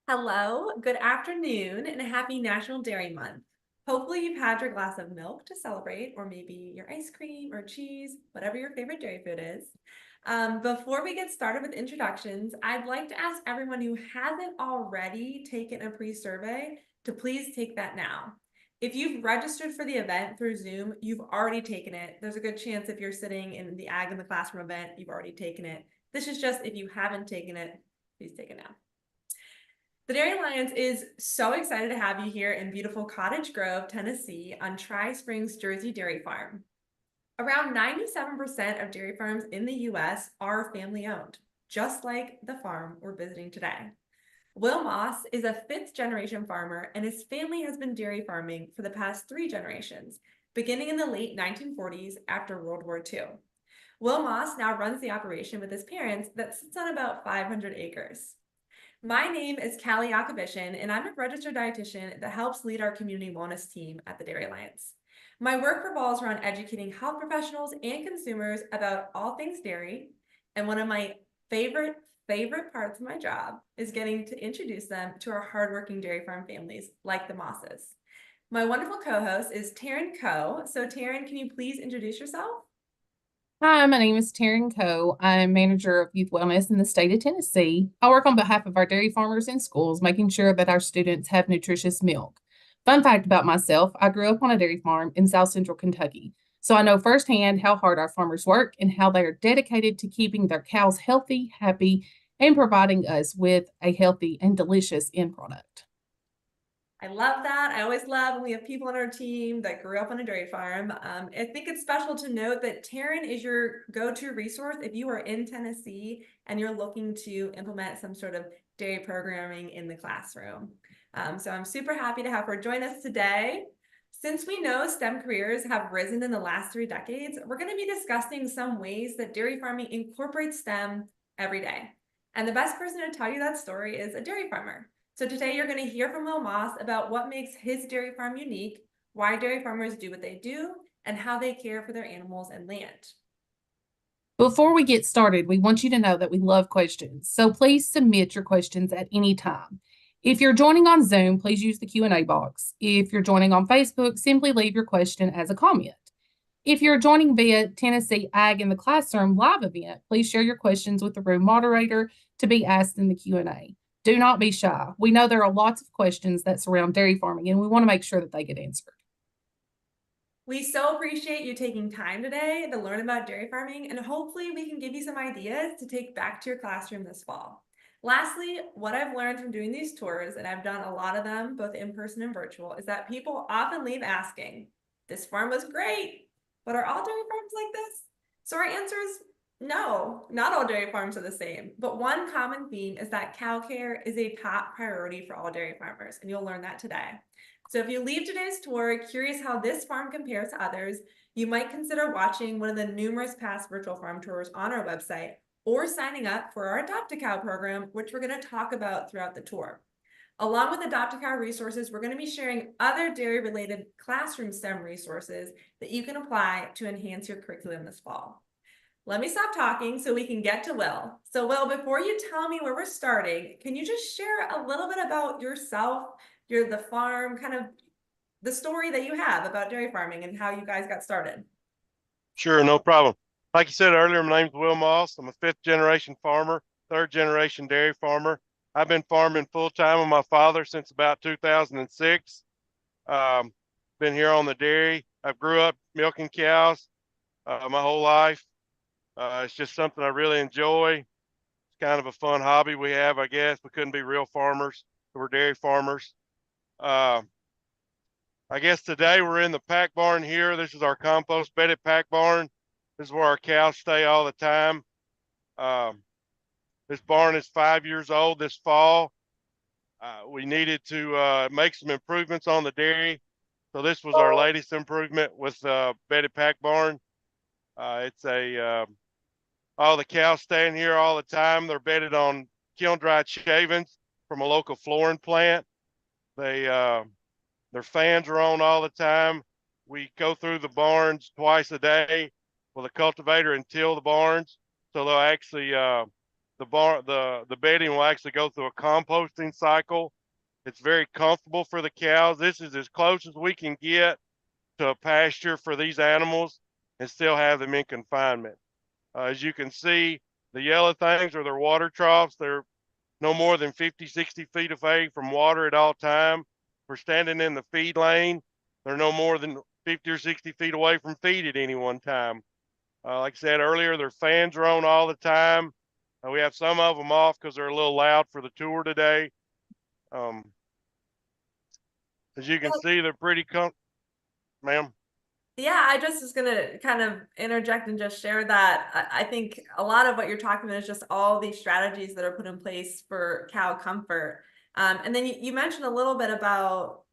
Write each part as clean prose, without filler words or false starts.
Hello, good afternoon, and a happy National Dairy Month. Hopefully, you've had your glass of milk to celebrate, or maybe your ice cream or cheese, whatever your favorite dairy food is. Before we get started with introductions, I'd like to ask everyone who hasn't already taken a pre-survey to please take that now. If you've registered for the event through Zoom, you've already taken it. There's a good chance if you're sitting in the Ag in the Classroom event, you've already taken it. This is just if you haven't taken it, please take it now. The Dairy Alliance is so excited to have you here in beautiful Cottage Grove, Tennessee on Tri-Springs Jersey Dairy Farm. Around 97% of dairy farms in the US are family owned, just like the farm we're visiting today. Will Moss is a fifth generation farmer, and his family has been dairy farming for the past 3 generations, beginning in the late 1940s after World War II. Will Moss now runs the operation with his parents that sits on about 500 acres. My name is Callie Yakubishin, and I'm a registered dietitian that helps lead our community wellness team at the Dairy Alliance. My work revolves around educating health professionals and consumers about all things dairy, and one of my favorite parts of my job is getting to introduce them to our hardworking dairy farm families like the Mosses. My wonderful co-host is Taryn Coe. So Taryn, can you please introduce yourself? Hi, my name is Taryn Coe. I'm manager of youth wellness in the state of Tennessee. I work on behalf of our dairy farmers in schools, making sure that our students have nutritious milk. Fun fact about myself, I grew up on a dairy farm in South Central Kentucky. So I know firsthand how hard our farmers work and how they are dedicated to keeping their cows healthy, happy, and providing us with a healthy and delicious end product. I love that. I always love when we have people on our team that grew up on a dairy farm. I think it's special to note that Taryn is your go-to resource if you are in Tennessee and you're looking to implement some sort of dairy programming in the classroom. So I'm super happy to have her join us today. Since we know STEM careers have risen in the last 3 decades, we're going to be discussing some ways that dairy farming incorporates STEM every day. And the best person to tell you that story is a dairy farmer. So today you're going to hear from Will Moss about what makes his dairy farm unique, why dairy farmers do what they do, and how they care for their animals and land. Before we get started, we want you to know that we love questions. So please submit your questions at any time. If you're joining on Zoom, please use the Q&A box. If you're joining on Facebook, simply leave your question as a comment. If you're joining via Tennessee Ag in the Classroom live event, please share your questions with the room moderator to be asked in the Q&A. Do not be shy. We know there are lots of questions that surround dairy farming, and we want to make sure that they get answered. We so appreciate you taking time today to learn about dairy farming, and hopefully we can give you some ideas to take back to your classroom this fall. Lastly, what I've learned from doing these tours, and I've done a lot of them, both in person and virtual, is that people often leave asking, this farm was great, but are all dairy farms like this? So our answer is no, not all dairy farms are the same. But one common theme is that cow care is a top priority for all dairy farmers, and you'll learn that today. So if you leave today's tour curious how this farm compares to others, you might consider watching one of the numerous past virtual farm tours on our website or signing up for our Adopt a Cow program, which we're going to talk about throughout the tour. Along with Adopt a Cow resources, we're going to be sharing other dairy-related classroom STEM resources that you can apply to enhance your curriculum this fall. Let me stop talking so we can get to Will. So Will, before you tell me where we're starting, can you just share a little bit about yourself, the farm, kind of the story that you have about dairy farming and how you guys got started? Sure, no problem. Like you said earlier, my name's Will Moss. I'm a fifth generation farmer, third generation dairy farmer. I've been farming full time with my father since about 2006. Um, been here on the dairy. I grew up milking cows my whole life. It's just something I really enjoy. It's kind of a fun hobby we have, I guess. We couldn't be real farmers. We're dairy farmers. Uh, I guess today we're in the pack barn here. This is our compost bedded pack barn. This is where our cows stay all the time. Um, this barn is 5 years old this fall. We needed to make some improvements on the dairy. So this was our latest improvement with bedded pack barn. It's all the cows stay in here all the time. They're bedded on kiln dried shavings from a local flooring plant. Their fans are on all the time. We go through the barns twice a day with a cultivator and till the barns. So they'll actually the bedding will actually go through a composting cycle. It's very comfortable for the cows. This is as close as we can get to a pasture for these animals and still have them in confinement. As you can see, the yellow things are their water troughs. They're no more than 50, 60 feet away from water at all time. We're standing in the feed lane. They're no more than 50 or 60 feet away from feed at any one time. Like I said earlier, their fans are on all the time. We have some of them off because they're a little loud for the tour today. As you can see, they're pretty ma'am. Yeah, I just was gonna kind of interject and just share that I think a lot of what you're talking about is just all these strategies that are put in place for cow comfort. And then you mentioned a little bit about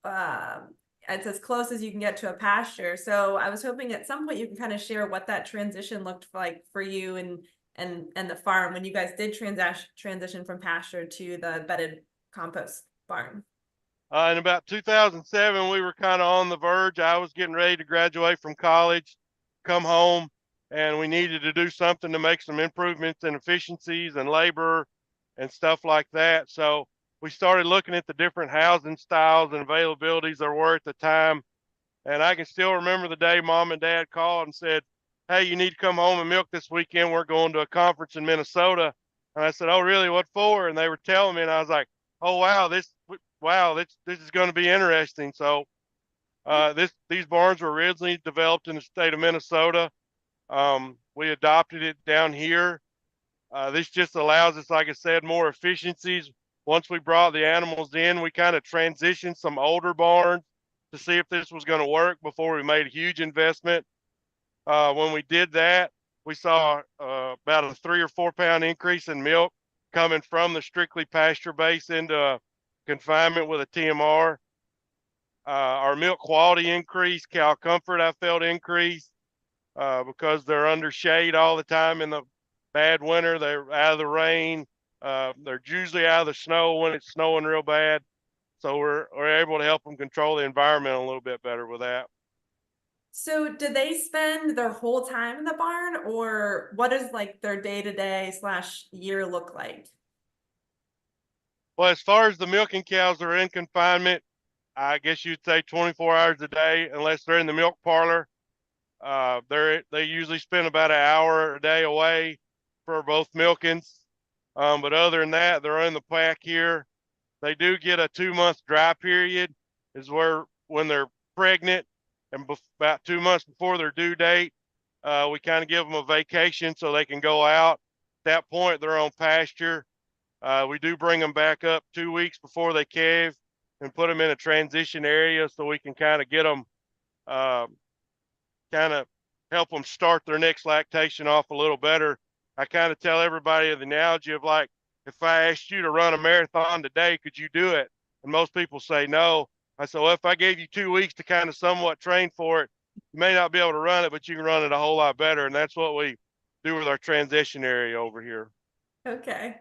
it's as close as you can get to a pasture. So I was hoping at some point you can kind of share what that transition looked like for you and the farm when you guys did transition from pasture to the bedded compost barn. In about 2007, we were kind of on the verge. I was getting ready to graduate from college, come home, and we needed to do something to make some improvements in efficiencies and labor and stuff like that. So we started looking at the different housing styles and availabilities there were at the time. And I can still remember the day Mom and Dad called and said, "Hey, you need to come home and milk this weekend. We're going to a conference in Minnesota." And I said, "Oh, really? What for?" And they were telling me, and I was like, "Oh, wow, this is going to be interesting." So these barns were originally developed in the state of Minnesota. We adopted it down here. This just allows us, like I said, more efficiencies. Once we brought the animals in, we kind of transitioned some older barns to see if this was going to work before we made a huge investment. When we did that, we saw about a 3 or 4 pound increase in milk coming from the strictly pasture base into confinement with a TMR. Our milk quality increased, cow comfort I felt increased because they're under shade all the time in the bad winter. They're out of the rain. They're usually out of the snow when it's snowing real bad. So we're able to help them control the environment a little bit better with that. So did they spend their whole time in the barn, or what does like their day-to-day / year look like? Well, as far as the milking cows that are in confinement, I guess you'd say 24 hours a day, unless they're in the milk parlor. They usually spend about an hour a day away for both milkings. But other than that, they're in the pack here. They do get a 2-month dry period, is where when they're pregnant and about 2 months before their due date, we kind of give them a vacation so they can go out. At that point, they're on pasture. We do bring them back up 2 weeks before they calve and put them in a transition area so we can kind of get them, kind of help them start their next lactation off a little better. I kind of tell everybody the analogy of like, if I asked you to run a marathon today, could you do it? And most people say no. I said, well, if I gave you 2 weeks to kind of somewhat train for it, you may not be able to run it, but you can run it a whole lot better. And that's what we do with our transition area over here. Okay.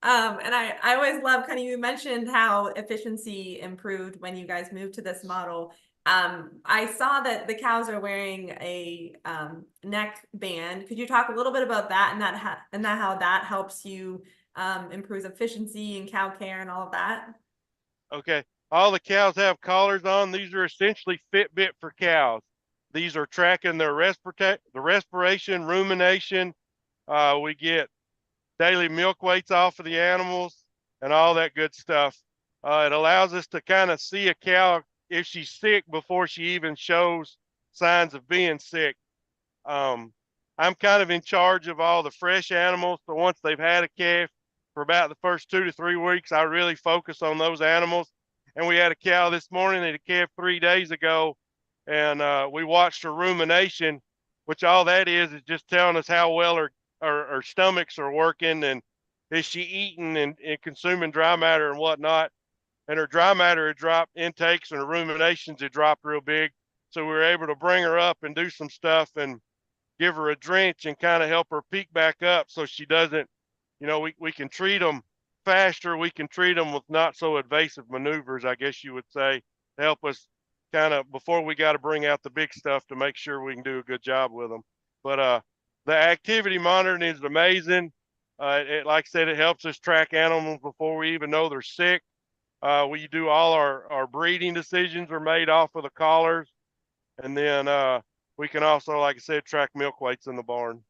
And I always love kind of, you mentioned how efficiency improved when you guys moved to this model. I saw that the cows are wearing a neck band. Could you talk a little bit about that and how that helps you improve efficiency and cow care and all of that? Okay. All the cows have collars on. These are essentially Fitbit for cows. These are tracking their respiration, rumination. We get daily milk weights off of the animals and all that good stuff. It allows us to kind of see a cow if she's sick before she even shows signs of being sick. I'm kind of in charge of all the fresh animals. So once they've had a calf for about the first 2 to 3 weeks, I really focus on those animals. And we had a cow this morning that had a calf 3 days ago, and we watched her rumination, which all that is just telling us how well her stomachs are working and is she eating and consuming dry matter and whatnot. And her dry matter had dropped intakes and her ruminations had dropped real big. So we were able to bring her up and do some stuff and give her a drench and kind of help her peak back up so she doesn't, we can treat them faster. We can treat them with not so invasive maneuvers, I guess you would say, to help us kind of before we got to bring out the big stuff to make sure we can do a good job with them. But the activity monitoring is amazing. Like I said, it helps us track animals before we even know they're sick. We do all our breeding decisions are made off of the collars. And then we can also, like I said, track milk weights in the barn.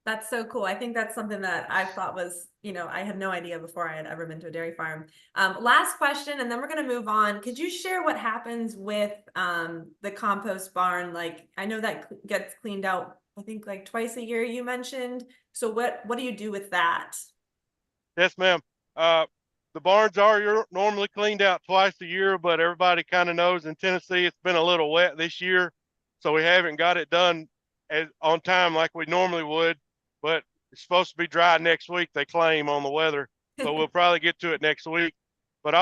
That's so cool. I think that's something that I thought was, I had no idea before I had ever been to a dairy farm. Last question, and then we're going to move on. Could you share what happens with the compost barn? Like, I know that gets cleaned out, I think like twice a year you mentioned. So what do you do with that? Yes, ma'am. The barns are normally cleaned out twice a year, but everybody kind of knows in Tennessee it's been a little wet this year, so we haven't got it done on time like we normally would. But it's supposed to be dry next week, they claim on the weather, so we'll probably get to it next week. But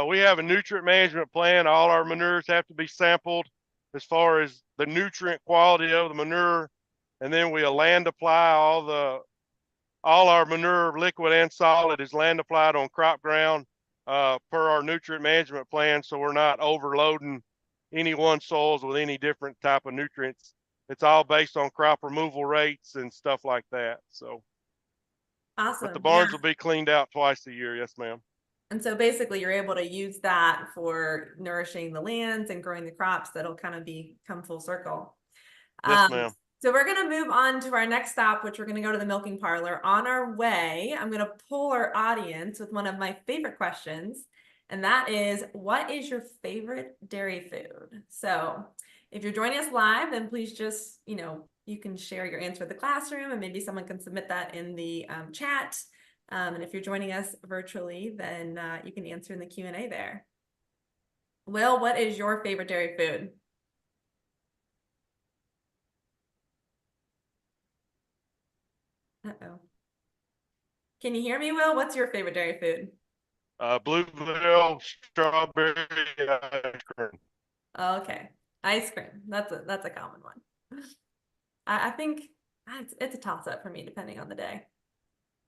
we have a nutrient management plan. All our manures have to be sampled as far as the nutrient quality of the manure, and then we land apply all our manure, liquid and solid, is land applied on crop ground per our nutrient management plan, so we're not overloading any one soils with any different type of nutrients. It's all based on crop removal rates and stuff like that. So, Awesome. but the barns will be cleaned out twice a year. Yes, ma'am. And so basically you're able to use that for nourishing the lands and growing the crops. That'll kind of come full circle. Yes, ma'am. So we're going to move on to our next stop, which we're going to go to the milking parlor. On our way, I'm going to pull our audience with one of my favorite questions. And that is, what is your favorite dairy food? So if you're joining us live, then please just, you can share your answer in the classroom, and maybe someone can submit that in the chat. And if you're joining us virtually, then you can answer in the Q&A there. Will, what is your favorite dairy food? Uh-oh. Can you hear me, Will? What's your favorite dairy food? Bluebell strawberry ice cream. Okay, ice cream. That's a common one. I think it's a toss-up for me, depending on the day.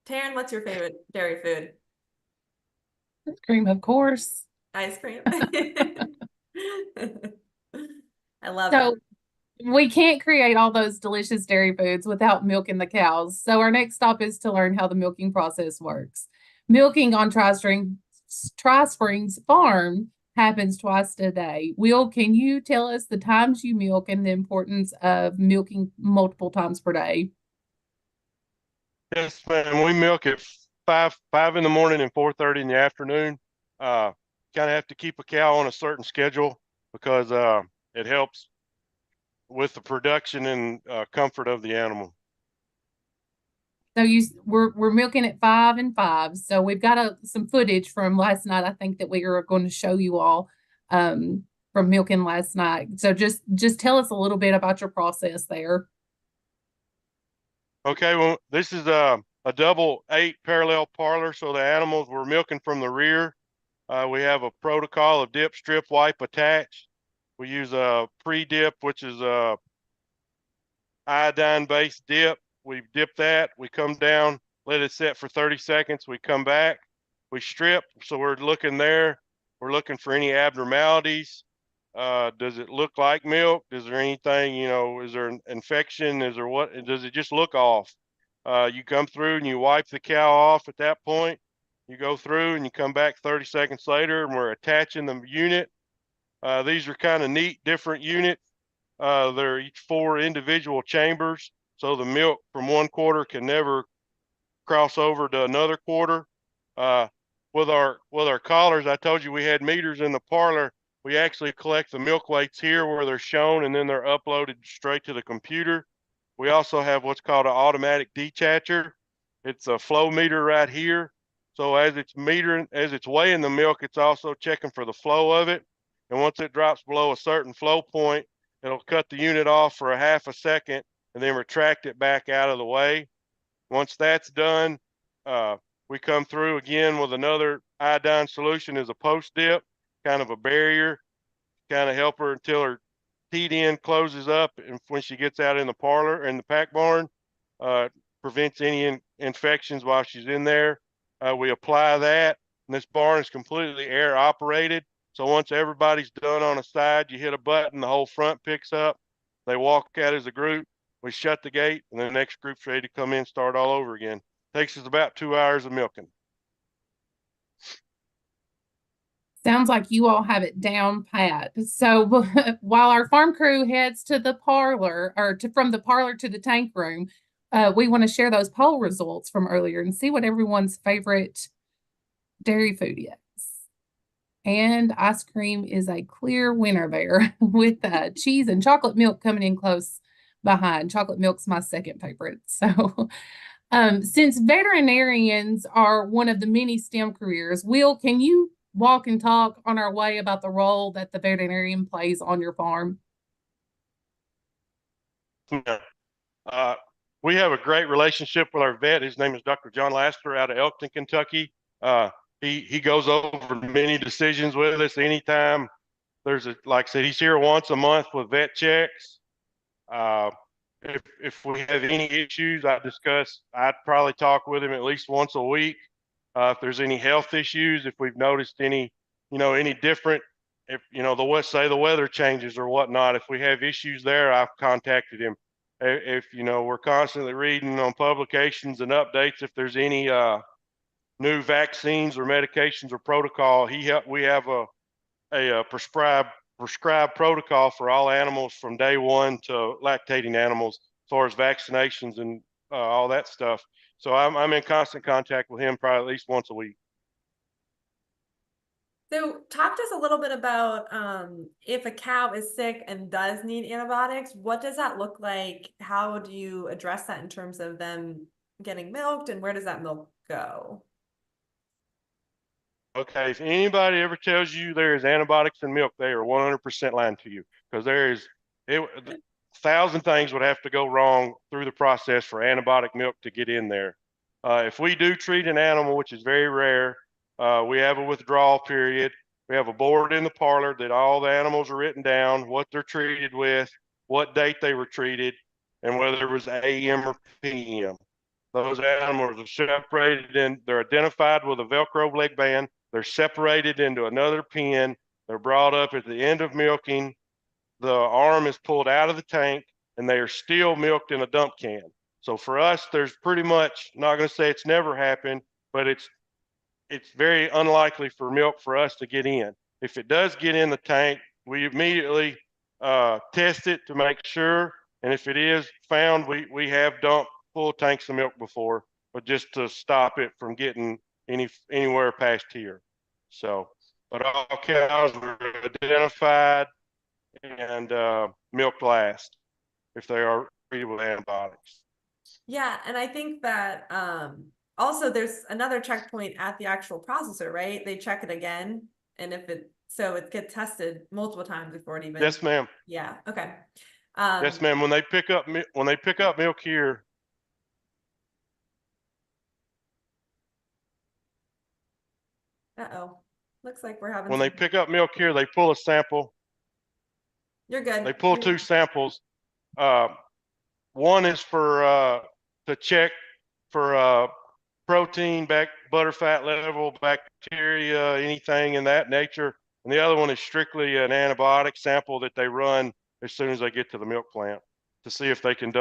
Taryn, what's your favorite dairy food? Ice cream, of course. Ice cream. I love So it. we can't create all those delicious dairy foods without milking the cows. So our next stop is to learn how the milking process works. Milking on Tri Springs Farm happens twice a day. Will, can you tell us the times you milk and the importance of milking multiple times per day? Yes, ma'am. We milk at five in the morning and 4:30 in the afternoon. Kind of have to keep a cow on a certain schedule because it helps with the production and comfort of the animal. So we're milking at 5 and 5. So we've got some footage from last night. I think that we are going to show you all from milking last night. So just tell us a little bit about your process there. Okay, well, this is a double 8 parallel parlor, so the animals we're milking from the rear. We have a protocol of dip, strip, wipe, attach. We use a pre-dip, which is a iodine-based dip. We dip that, we come down, let it set for 30 seconds. We come back, we strip. So we're looking there. We're looking for any abnormalities. Does it look like milk? Is there anything, is there an infection? Is there what? Does it just look off? You come through and you wipe the cow off at that point. You go through and you come back 30 seconds later and we're attaching the unit. These are kind of neat, different units. They're each 4 individual chambers. So the milk from one quarter can never cross over to another quarter. With our collars, I told you we had meters in the parlor. We actually collect the milk weights here where they're shown, and then they're uploaded straight to the computer. We also have what's called an automatic dethatcher. It's a flow meter right here. So as it's weighing the milk, it's also checking for the flow of it. And once it drops below a certain flow point, it'll cut the unit off for a half a second and then retract it back out of the way. Once that's done, we come through again with another iodine solution as a post dip, kind of a barrier, kind of help her until her teat end closes up. And when she gets out in the parlor and the pack barn, prevents any infections while she's in there. We apply that, and this barn is completely air operated. So once everybody's done on a side, you hit a button, the whole front picks up. They walk out as a group. We shut the gate, and the next group's ready to come in, start all over again. Takes us about 2 hours of milking. Sounds like you all have it down pat. So while our farm crew heads to the parlor or from the parlor to the tank room, we want to share those poll results from earlier and see what everyone's favorite dairy food is. And ice cream is a clear winner there with cheese and chocolate milk coming in close behind. Chocolate milk's my second favorite. So since veterinarians are one of the many STEM careers, Will, can you walk and talk on our way about the role that the veterinarian plays on your farm? Yeah. We have a great relationship with our vet. His name is Dr. John Laster out of Elkton, Kentucky. He goes over many decisions with us anytime there's like I said, he's here once a month with vet checks. If we have any issues, I'd probably talk with him at least once a week. If there's any health issues, if we've noticed any different, if the weather changes or whatnot, if we have issues there, I've contacted him. If we're constantly reading on publications and updates, if there's any new vaccines or medications or protocol, we have a prescribed protocol for all animals from day one to lactating animals as far as vaccinations and all that stuff. So I'm in constant contact with him probably at least once a week. So talk to us a little bit about if a cow is sick and does need antibiotics, what does that look like? How do you address that in terms of them getting milked, and where does that milk go? Okay, if anybody ever tells you there is antibiotics in milk, they are 100% lying to you, because a thousand things would have to go wrong through the process for antibiotic milk to get in there. If we do treat an animal, which is very rare, we have a withdrawal period. We have a board in the parlor that all the animals are written down, what they're treated with, what date they were treated, and whether it was AM or PM. Those animals are separated and they're identified with a Velcro leg band. They're separated into another pen. They're brought up at the end of milking. The arm is pulled out of the tank and they are still milked in a dump can. So for us, there's pretty much, not going to say it's never happened, but it's very unlikely for milk for us to get in. If it does get in the tank, we immediately test it to make sure. And if it is found, we have dumped full tanks of milk before, but just to stop it from getting anywhere past here. So, but all cows are identified and milked last if they are treated with antibiotics. Yeah, and I think that also there's another checkpoint at the actual processor, right? They check it again, and if it gets tested multiple times before it even. Yes, ma'am. Yeah. Okay. Yes, ma'am. When they pick up milk here. Uh-oh. Looks like we're having. When they pick up milk here, they pull a sample. You're good. They pull two samples. One is for to check for protein, butter fat level, bacteria, anything in that nature. And the other one is strictly an antibiotic sample that they run as soon as they get to the milk plant to see if they can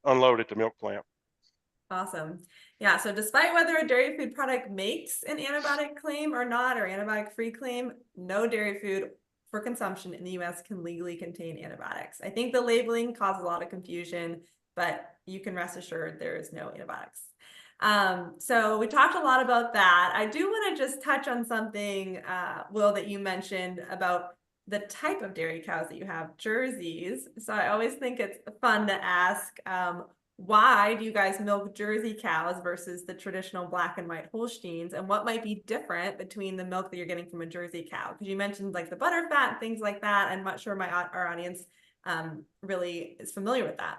unload at the milk plant. Awesome. Yeah, so despite whether a dairy food product makes an antibiotic claim or not, or antibiotic-free claim, no dairy food for consumption in the US can legally contain antibiotics. I think the labeling causes a lot of confusion, but you can rest assured there is no antibiotics. So we talked a lot about that. I do want to just touch on something, Will, that you mentioned about the type of dairy cows that you have, Jerseys. So I always think it's fun to ask, why do you guys milk Jersey cows versus the traditional black and white Holsteins? And what might be different between the milk that you're getting from a Jersey cow? Because you mentioned like the butter fat and things like that. I'm not sure our audience really is familiar with that.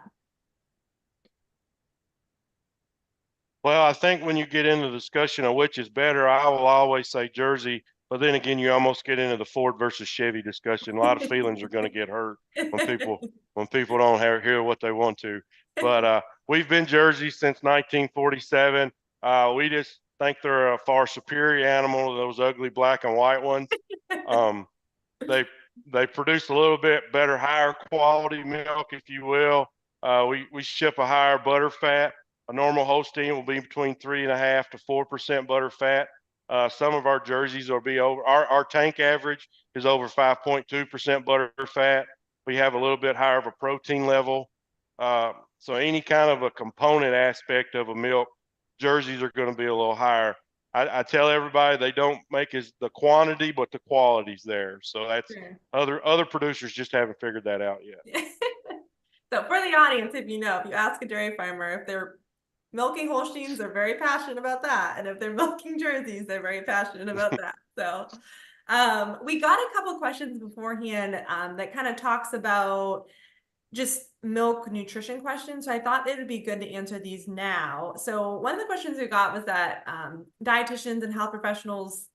Well, I think when you get into the discussion of which is better, I will always say Jersey. But then again, you almost get into the Ford versus Chevy discussion. A lot of feelings are going to get hurt when people don't hear what they want to. But we've been Jersey since 1947. We just think they're a far superior animal to those ugly black and white ones. They produce a little bit better, higher quality milk, if you will. We ship a higher butter fat. A normal Holstein will be between 3.5 to 4% butter fat. Some of our jerseys will be over, our tank average is over 5.2% butter fat. We have a little bit higher of a protein level. So any kind of a component aspect of a milk, jerseys are going to be a little higher. I tell everybody they don't make as the quantity, but the quality's there. So that's Sure. other producers just haven't figured that out yet. So for the audience, if you ask a dairy farmer if they're milking Holsteins, they're very passionate about that. And if they're milking jerseys, they're very passionate about that. So we got a couple questions beforehand that kind of talks about just milk nutrition questions. So I thought it would be good to answer these now. So one of the questions we got was that dietitians and health professionals,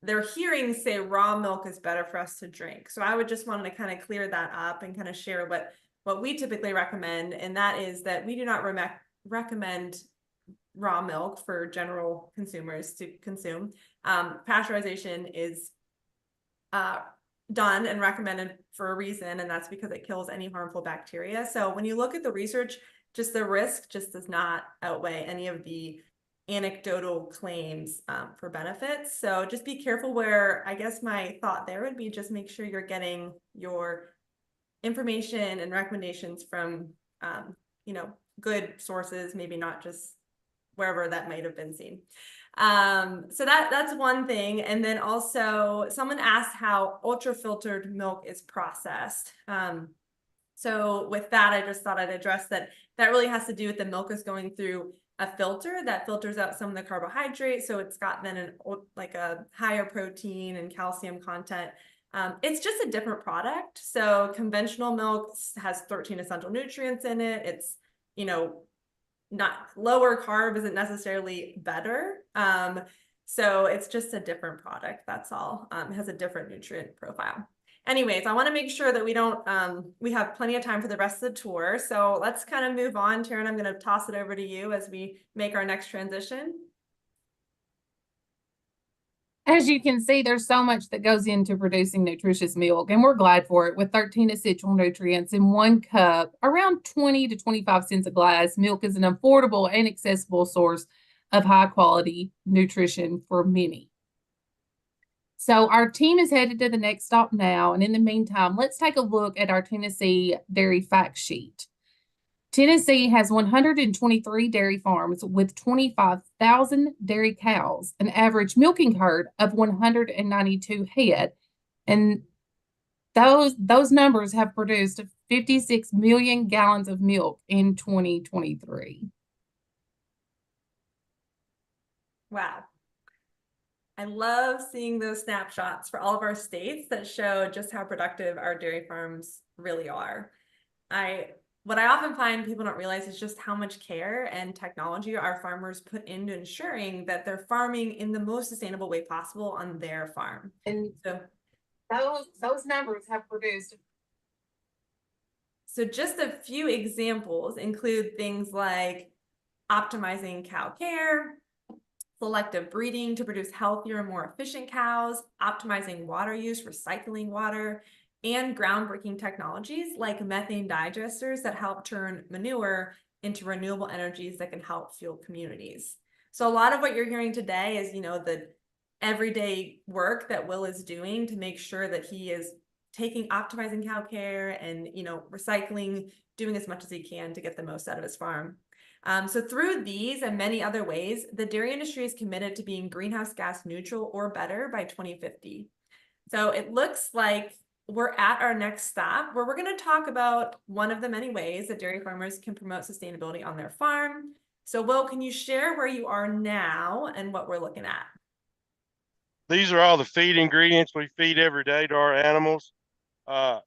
their hearings say raw milk is better for us to drink. So I would just want to kind of clear that up and kind of share what we typically recommend. And that is that we do not recommend raw milk for general consumers to consume. Pasteurization is done and recommended for a reason, and that's because it kills any harmful bacteria. So when you look at the research, just the risk just does not outweigh any of the anecdotal claims for benefits. So just be careful where, I guess my thought there would be just make sure you're getting your information and recommendations from, good sources, maybe not just wherever that might have been seen. So that's one thing. And then also someone asked how ultra filtered milk is processed. So with that, I just thought I'd address that really has to do with the milk is going through a filter that filters out some of the carbohydrates. So it's got then a higher protein and calcium content. It's just a different product. So conventional milk has 13 essential nutrients in it. It's, not lower carb isn't necessarily better. So it's just a different product. That's all. It has a different nutrient profile. Anyways, I want to make sure that we have plenty of time for the rest of the tour. So let's kind of move on. Taryn, I'm going to toss it over to you as we make our next transition. As you can see, there's so much that goes into producing nutritious milk, and we're glad for it. With 13 essential nutrients in 1 cup, around 20 to 25 cents a glass, milk is an affordable and accessible source of high quality nutrition for many. So our team is headed to the next stop now, and in the meantime, let's take a look at our Tennessee dairy fact sheet. Tennessee has 123 dairy farms with 25,000 dairy cows, an average milking herd of 192 head, and those numbers have produced 56 million gallons of milk in 2023. Wow. I love seeing those snapshots for all of our states that show just how productive our dairy farms really are. What I often find people don't realize is just how much care and technology our farmers put into ensuring that they're farming in the most sustainable way possible on their farm. And so those numbers have produced. So just a few examples include things like optimizing cow care, selective breeding to produce healthier and more efficient cows, optimizing water use, recycling water, and groundbreaking technologies like methane digesters that help turn manure into renewable energies that can help fuel communities. So a lot of what you're hearing today is, the everyday work that Will is doing to make sure that he is optimizing cow care and, recycling, doing as much as he can to get the most out of his farm. So through these and many other ways, the dairy industry is committed to being greenhouse gas neutral or better by 2050. So it looks like we're at our next stop where we're going to talk about one of the many ways that dairy farmers can promote sustainability on their farm. So Will, can you share where you are now and what we're looking at? These are all the feed ingredients we feed every day to our animals. Kind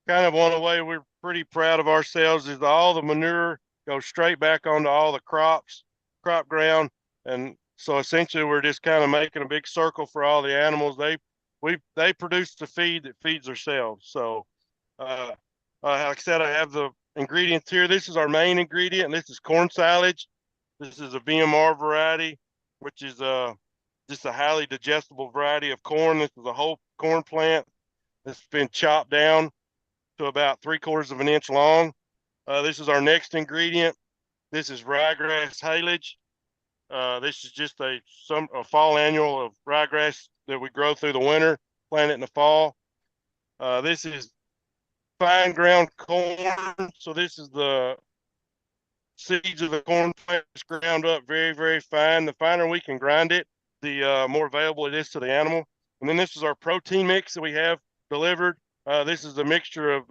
of one way we're pretty proud of ourselves is all the manure goes straight back onto all the crop ground. And so essentially we're just kind of making a big circle for all the animals. They produce the feed that feeds themselves. So, like I said, I have the ingredients here. This is our main ingredient. This is corn silage. This is a VMR variety, which is just a highly digestible variety of corn. This is a whole corn plant that's been chopped down to about 3/4 of an inch long. This is our next ingredient. This is ryegrass haylage. This is just a fall annual of ryegrass that we grow through the winter, plant it in the fall. This is fine ground corn. So this is the seeds of the corn plants ground up very, very fine. The finer we can grind it, the more available it is to the animal. And then this is our protein mix that we have delivered. This is a mixture of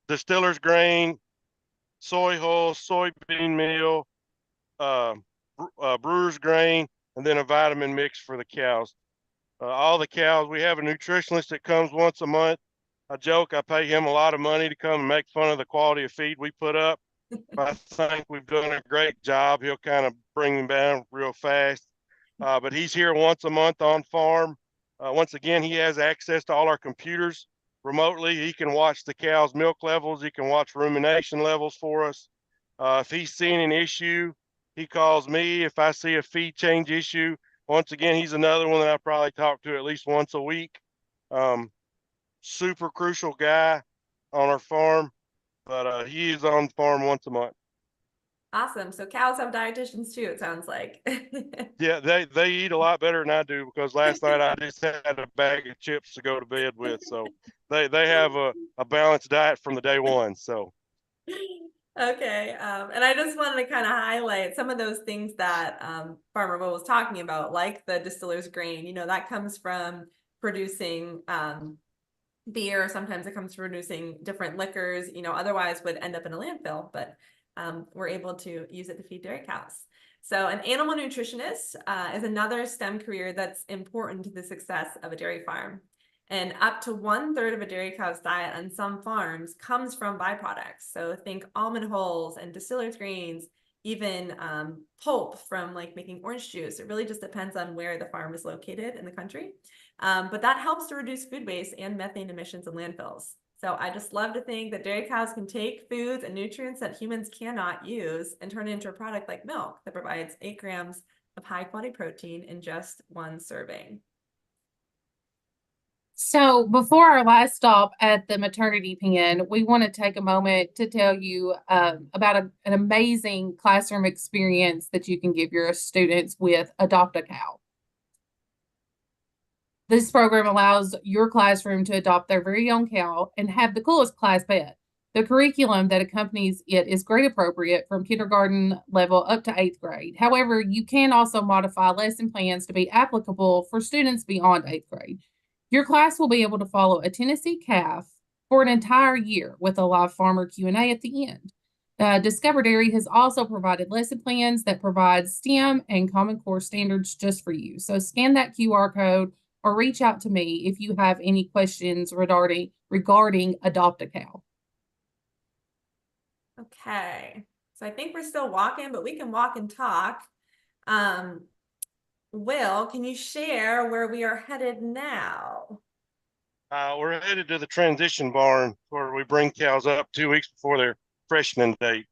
distiller's grain, soy hull, soybean meal, brewer's grain, and then a vitamin mix for the cows. All the cows, we have a nutritionist that comes once a month. I joke, I pay him a lot of money to come and make fun of the quality of feed we put up. I think we've done a great job. He'll kind of bring them down real fast. But he's here once a month on farm. Once again, he has access to all our computers remotely. He can watch the cows' milk levels. He can watch rumination levels for us. If he's seeing an issue, he calls me. If I see a feed change issue, once again, he's another one that I probably talk to at least once a week. Super crucial guy on our farm, but he is on farm once a month. Awesome. So cows have dietitians too, it sounds like. Yeah, they eat a lot better than I do, because last night I just had a bag of chips to go to bed with. So they have a balanced diet from the day one. So Okay, and I just wanted to kind of highlight some of those things that Farmer Will was talking about, like the distiller's grain. You know, that comes from producing beer. Sometimes it comes from producing different liquors, you know, otherwise would end up in a landfill, but we're able to use it to feed dairy cows. So an animal nutritionist is another STEM career that's important to the success of a dairy farm. And up to 1/3 of a dairy cow's diet on some farms comes from byproducts. So think almond hulls and distillers grains, even pulp from like making orange juice. It really just depends on where the farm is located in the country. But that helps to reduce food waste and methane emissions in landfills. So I just love to think that dairy cows can take foods and nutrients that humans cannot use and turn it into a product like milk that provides 8 grams of high quality protein in just 1 serving. So before our last stop at the maternity pen, we want to take a moment to tell you about an amazing classroom experience that you can give your students with Adopt a Cow. This program allows your classroom to adopt their very own cow and have the coolest class pet. The curriculum that accompanies it is grade appropriate from kindergarten level up to 8th grade. However, you can also modify lesson plans to be applicable for students beyond 8th grade. Your class will be able to follow a Tennessee calf for an entire year with a live farmer Q&A at the end. Discover Dairy has also provided lesson plans that provide STEM and Common Core standards just for you. So scan that QR code or reach out to me if you have any questions regarding Adopt a Cow. Okay, so I think we're still walking, but we can walk and talk. Will, can you share where we are headed now? We're headed to the transition barn where we bring cows up 2 weeks before their freshening date.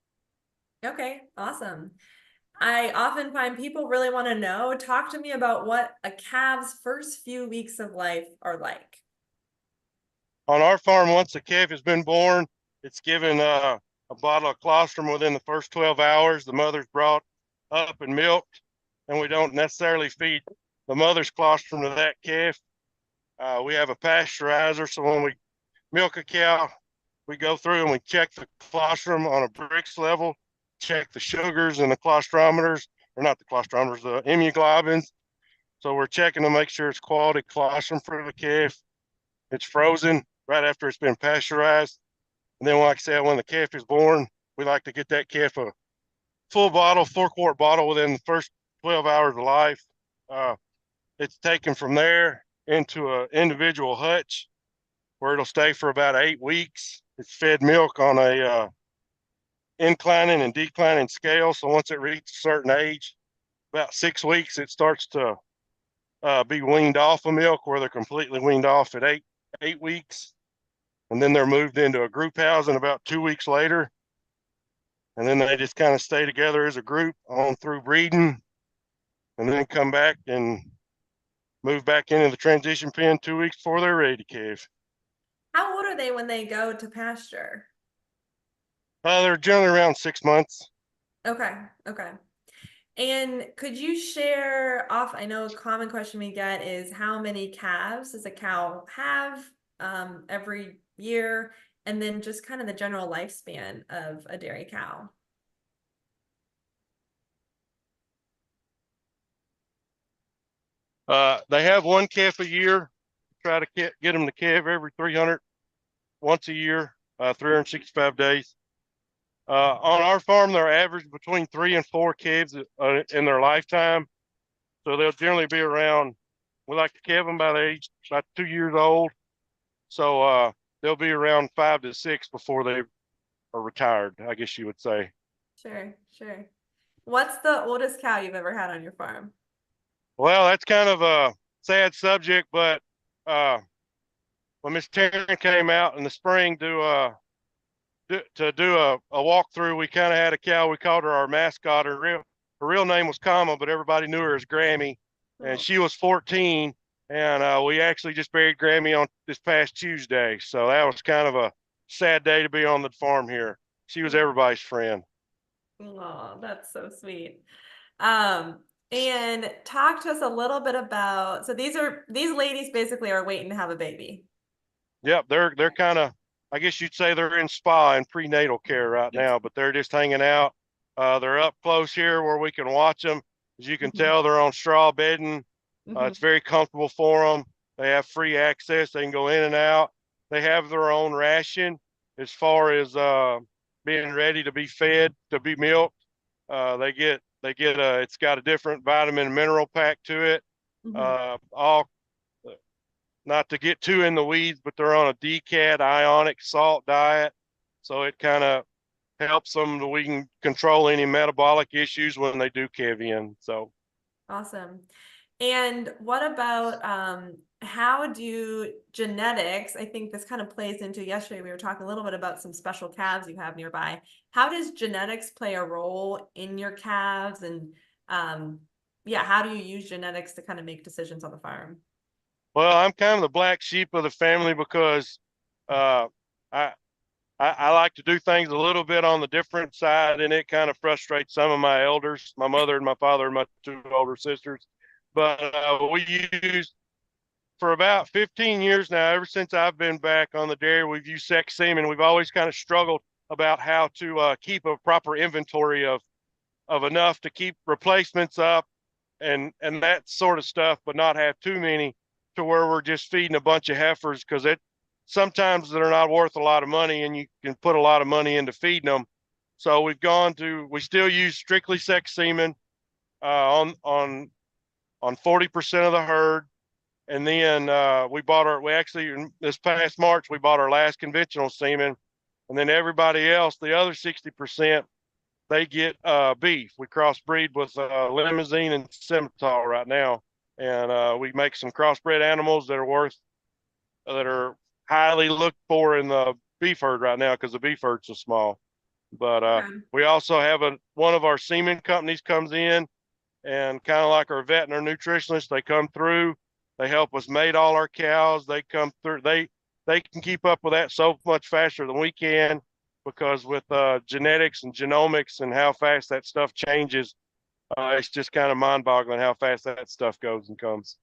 Okay, awesome. I often find people really want to know. Talk to me about what a calf's first few weeks of life are like. On our farm, once a calf has been born, it's given a bottle of colostrum within the first 12 hours. The mother's brought up and milked, and we don't necessarily feed the mother's colostrum to that calf. We have a pasteurizer, so when we milk a cow, we go through and we check the colostrum on a Brix level, check the sugars and the colostrometers, or not the colostrometers, the immunoglobulins. So we're checking to make sure it's quality colostrum for the calf. It's frozen right after it's been pasteurized. And then, like I said, when the calf is born, we like to get that calf a full bottle, 4-quart bottle within the first 12 hours of life. It's taken from there into an individual hutch where it'll stay for about 8 weeks. It's fed milk on a inclining and declining scale. So once it reaches a certain age, about 6 weeks, it starts to be weaned off of milk, where they're completely weaned off at eight weeks. And then they're moved into a group housing about 2 weeks later. And then they just kind of stay together as a group on through breeding, and then come back and move back into the transition pen 2 weeks before they're ready to calve. How old are they when they go to pasture? They're generally around 6 months. Okay, okay. And could you share off, I know a common question we get is how many calves does a cow have every year? And then just kind of the general lifespan of a dairy cow. They have one calf a year. Try to get them to calve every 300 once a year, 365 days. On our farm, they're average between 3 and 4 calves in their lifetime. So they'll generally be around, we like to calve them by the age, about 2 years old. So they'll be around 5 to 6 before they are retired, I guess you would say. Sure, sure. What's the oldest cow you've ever had on your farm? Well, that's kind of a sad subject, but when Miss Taryn came out in the spring to do a walkthrough, we kind of had a cow. We called her our mascot. Her real name was Kama, but everybody knew her as Grammy, and Oh, she was 14. And we actually just buried Grammy on this past Tuesday, so that was kind of a sad day to be on the farm here. She was everybody's friend. oh, that's so sweet. And talk to us a little bit about, so these ladies basically are waiting to have a baby. Yep, they're kind of, I guess you'd say they're in spa and prenatal care right now, but they're just hanging out. They're up close here where we can watch them. As you can Mhm, tell, they're on straw bedding. mhm, It's very comfortable for them. They have free access. They can go in and out. They have their own ration as far as being ready to be fed, to be milked. They get it's got a different vitamin and mineral pack to it. mhm. All not to get too in the weeds, but they're on a DCAD ionic salt diet. So it kind of helps them that we can control any metabolic issues when they do cave in. So, Awesome. And what about how do genetics, I think this kind of plays into yesterday, we were talking a little bit about some special calves you have nearby. How does genetics play a role in your calves? And yeah, how do you use genetics to kind of make decisions on the farm? well, I'm kind of the black sheep of the family because uh, I, I like to do things a little bit on the different side, and it kind of frustrates some of my elders, my mother and my father, and my 2 older sisters. But we use for about 15 years now, ever since I've been back on the dairy, we've used sex semen. We've always kind of struggled about how to keep a proper inventory of enough to keep replacements up and that sort of stuff, but not have too many to where we're just feeding a bunch of heifers because it sometimes they're not worth a lot of money and you can put a lot of money into feeding them. So we still use strictly sex semen on 40% of the herd. And then we actually, this past March, we bought our last conventional semen. And then everybody else, the other 60%, they get beef. We crossbreed with Limousine and Simmental right now. And we make some crossbred animals that are highly looked for in the beef herd right now because the beef herd's so small. But Okay. we also have one of our semen companies comes in and kind of like our vet and our nutritionist, they come through, they help us mate all our cows. They come through, they can keep up with that so much faster than we can because with genetics and genomics and how fast that stuff changes, it's just kind of mind-boggling how fast that stuff goes and comes.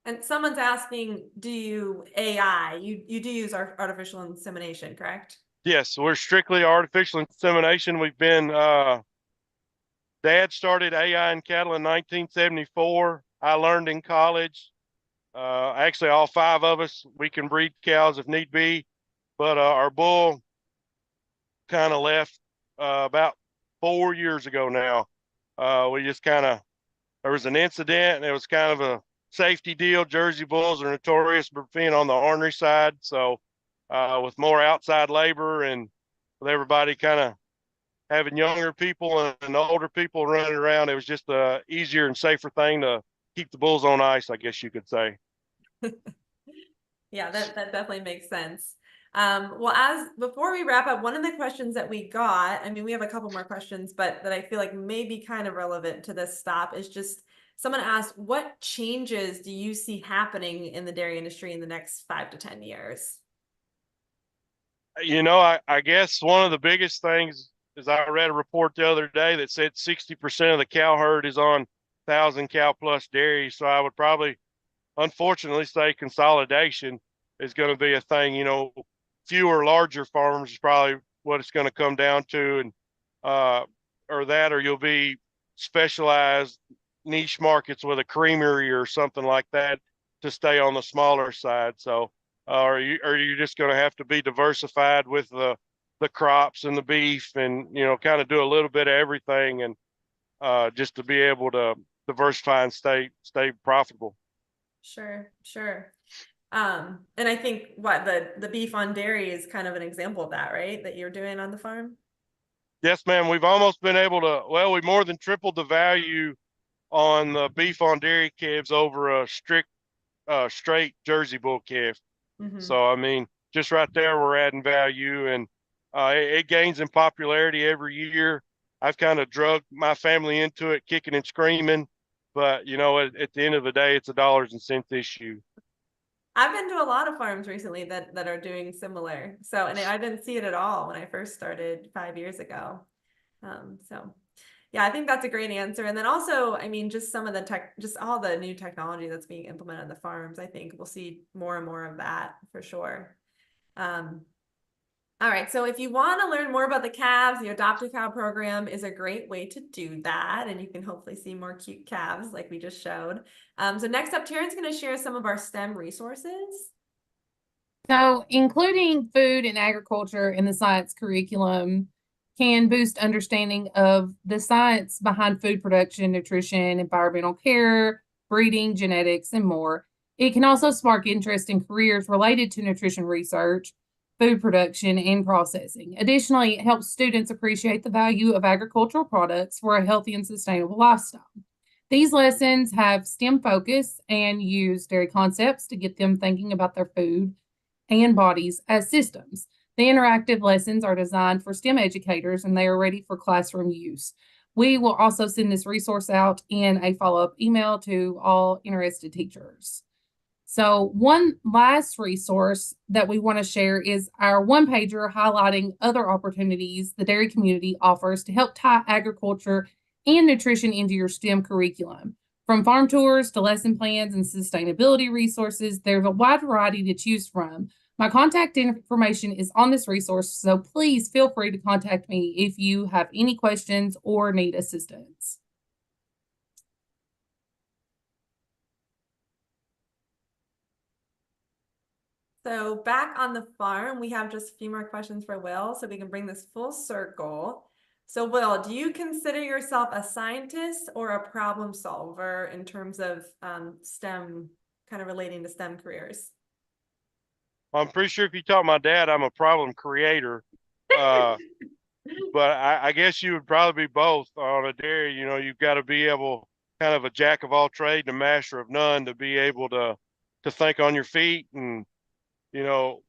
And someone's asking, do you AI? You do use artificial insemination, correct? Yes, we're strictly artificial insemination. We've been Dad started AI in cattle in 1974. I learned in college. Actually, all 5 of us, we can breed cows if need be, but our bull kind of left about 4 years ago now. We just kind of, there was an incident and it was kind of a safety deal. Jersey bulls are notorious for being on the ornery side. So with more outside labor and with everybody kind of having younger people and older people running around, it was just a easier and safer thing to keep the bulls on ice, I guess you could say. Yeah, that definitely makes sense. Well, as before we wrap up, one of the questions that we got, I mean, we have a couple more questions, but that I feel like may be kind of relevant to this stop is just someone asked, what changes do you see happening in the dairy industry in the next 5 to 10 years? I guess one of the biggest things is I read a report the other day that said 60% of the cow herd is on 1,000 cow plus dairy. So I would probably, unfortunately, say consolidation is going to be a thing. Fewer larger farms is probably what it's going to come down to, and uh, or you'll be specialized niche markets with a creamery or something like that to stay on the smaller side. So, are you just going to have to be diversified with the crops and the beef, and kind of do a little bit of everything, and just to be able to diversify and stay profitable. Sure, sure. And I think what the beef on dairy is kind of an example of that, right? That you're doing on the farm. Yes, ma'am. We've almost been able to. Well, we more than tripled the value on the beef on dairy calves over a straight Jersey bull calf. Mm-hmm. So I mean, just right there, we're adding value, and it gains in popularity every year. I've kind of drug my family into it, kicking and screaming, but at the end of the day, it's a dollars and cents issue. I've been to a lot of farms recently that are doing similar. So, and I didn't see it at all when I first started 5 years ago. So yeah, I think that's a great answer. And then also, I mean, just some of the just all the new technology that's being implemented on the farms, I think we'll see more and more of that for sure. All right, so if you want to learn more about the calves, the Adopt a Cow program is a great way to do that. And you can hopefully see more cute calves like we just showed. So next up, Taryn's going to share some of our STEM resources. So, including food and agriculture in the science curriculum can boost understanding of the science behind food production, nutrition, environmental care, breeding, genetics, and more. It can also spark interest in careers related to nutrition research, food production, and processing. Additionally, it helps students appreciate the value of agricultural products for a healthy and sustainable lifestyle. These lessons have STEM focus and use dairy concepts to get them thinking about their food and bodies as systems. The interactive lessons are designed for STEM educators and they are ready for classroom use. We will also send this resource out in a follow-up email to all interested teachers. So, one last resource that we want to share is our one pager highlighting other opportunities the dairy community offers to help tie agriculture and nutrition into your STEM curriculum. From farm tours to lesson plans and sustainability resources, there's a wide variety to choose from. My contact information is on this resource, so please feel free to contact me if you have any questions or need assistance. So back on the farm, we have just a few more questions for Will, so we can bring this full circle. So Will, do you consider yourself a scientist or a problem solver in terms of STEM, kind of relating to STEM careers? I'm pretty sure if you taught my dad, I'm a problem creator. But I guess you would probably be both on a dairy. You've got to be able, kind of a jack of all trades and a master of none, to be able to think on your feet, and you know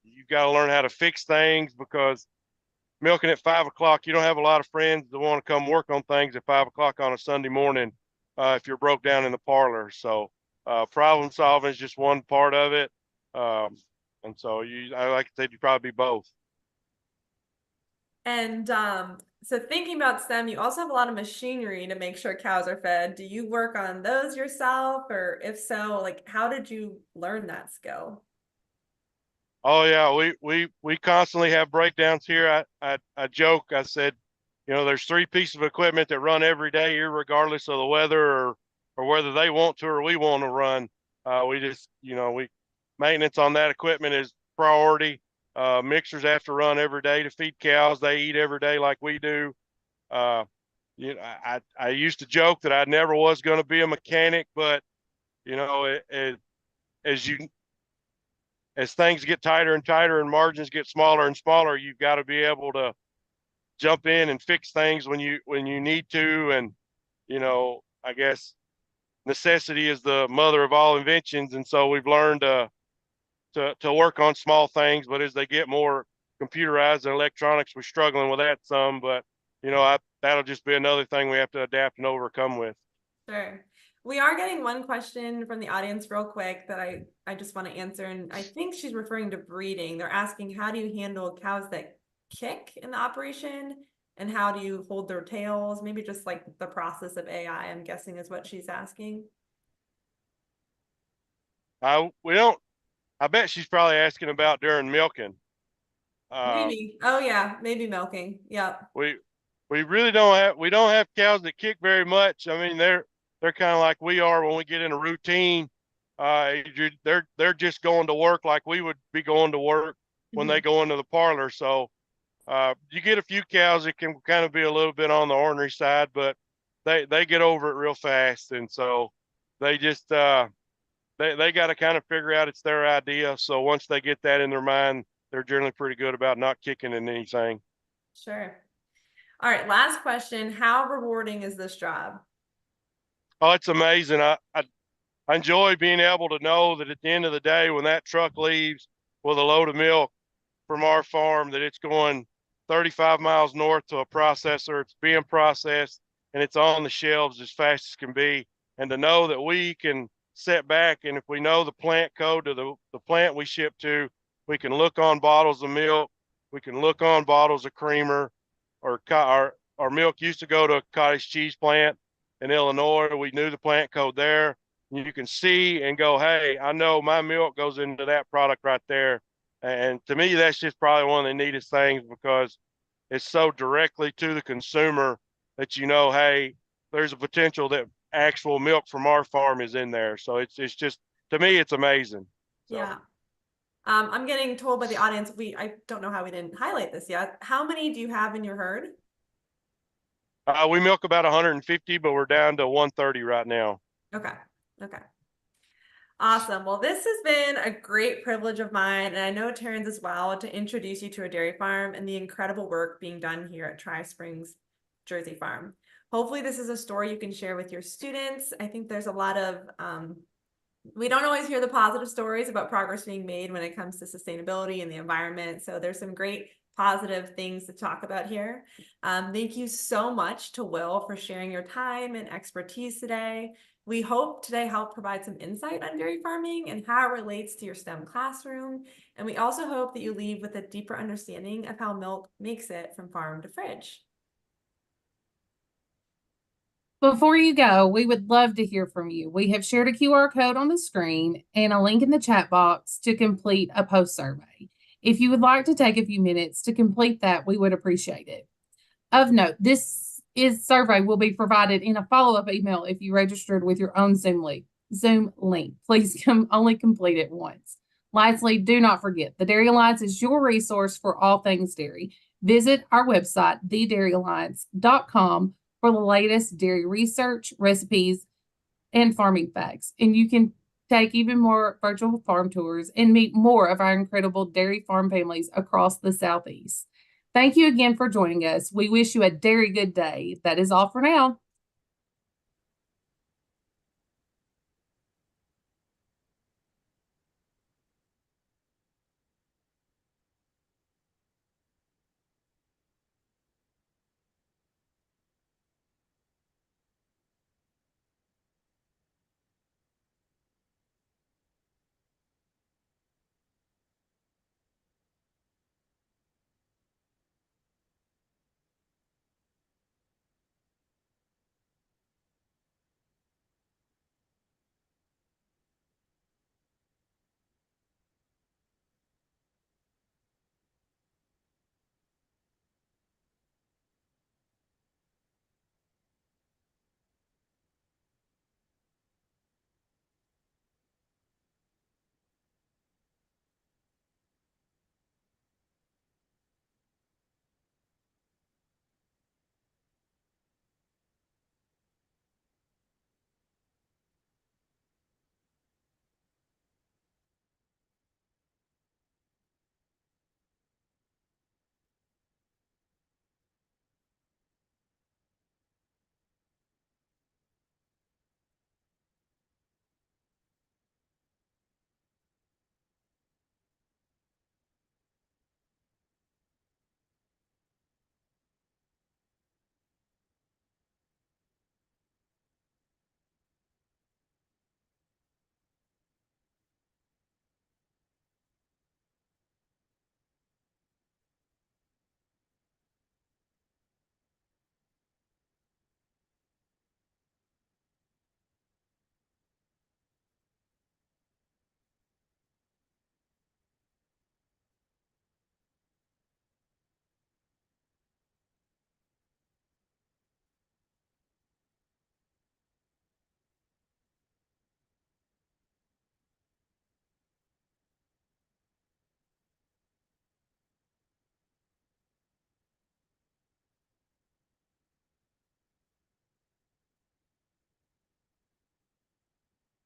you've got to learn how to fix things, because milking at 5 o'clock, you don't have a lot of friends that want to come work on things at 5 o'clock on a Sunday morning if you're broke down in the parlor. So problem solving is just one part of it. And so I like to say you probably be both. And so thinking about STEM, you also have a lot of machinery to make sure cows are fed. Do you work on those yourself? Or if so, like how did you learn that skill? Oh yeah, we constantly have breakdowns here. I joke. I said, there's three pieces of equipment that run every day, regardless of the weather, or whether they want to or we want to run. We just, we maintenance on that equipment is priority. Mixers have to run every day to feed cows. They eat every day like we do. Uh, I used to joke that I never was going to be a mechanic, but as you as things get tighter and tighter and margins get smaller and smaller, you've got to be able to jump in and fix things when you need to. And I guess necessity is the mother of all inventions, and so we've learned to work on small things. But as they get more computerized and electronics, we're struggling with that some. But that'll just be another thing we have to adapt and overcome with. Sure. We are getting one question from the audience real quick that I just want to answer, and I think she's referring to breeding. They're asking, how do you handle cows that kick in the operation, and how do you hold their tails? Maybe just like the process of AI, I'm guessing is what she's asking. We don't. I bet she's probably asking about during milking. Maybe. Oh yeah, maybe milking. Yep. We really don't have cows that kick very much. I mean, they're kind of like we are when we get in a routine. They're just going to work like we would be going to work when they go into the parlor. So you get a few cows that can kind of be a little bit on the ornery side, but they get over it real fast, and so they just they got to kind of figure out it's their idea. So once they get that in their mind, they're generally pretty good about not kicking in anything. Sure. All right, last question. How rewarding is this job? Oh, it's amazing. I enjoy being able to know that at the end of the day, when that truck leaves with a load of milk from our farm, that it's going 35 miles north to a processor, it's being processed, and it's on the shelves as fast as can be. And to know that we can sit back, and if we know the plant code to the plant we ship to, we can look on bottles of milk, we can look on bottles of creamer, or our milk used to go to a cottage cheese plant in Illinois. We knew the plant code there. You can see and go, hey, I know my milk goes into that product right there. And to me, that's just probably one of the neatest things, because it's so directly to the consumer that you know, hey, there's a potential that actual milk from our farm is in there. So it's just, to me, it's amazing. So. Yeah. I'm getting told by the audience, I don't know how we didn't highlight this yet. How many do you have in your herd? We milk about 150, but we're down to 130 right now. Okay. Okay. Awesome. Well, this has been a great privilege of mine, and I know Terrence as well, to introduce you to a dairy farm and the incredible work being done here at Tri Springs Jersey Farm. Hopefully this is a story you can share with your students. I think there's a lot of, we don't always hear the positive stories about progress being made when it comes to sustainability and the environment. So there's some great positive things to talk about here. Thank you so much to Will for sharing your time and expertise today. We hope today helped provide some insight on dairy farming and how it relates to your STEM classroom. And we also hope that you leave with a deeper understanding of how milk makes it from farm to fridge. Before you go, we would love to hear from you. We have shared a QR code on the screen and a link in the chat box to complete a post survey. If you would like to take a few minutes to complete that, we would appreciate it. Of note, this survey will be provided in a follow-up email if you registered with your own Zoom link. Please only complete it once. Lastly, do not forget, the Dairy Alliance is your resource for all things dairy. Visit our website, thedairylliance.com, for the latest dairy research, recipes, and farming facts. And you can take even more virtual farm tours and meet more of our incredible dairy farm families across the Southeast. Thank you again for joining us. We wish you a dairy good day. That is all for now.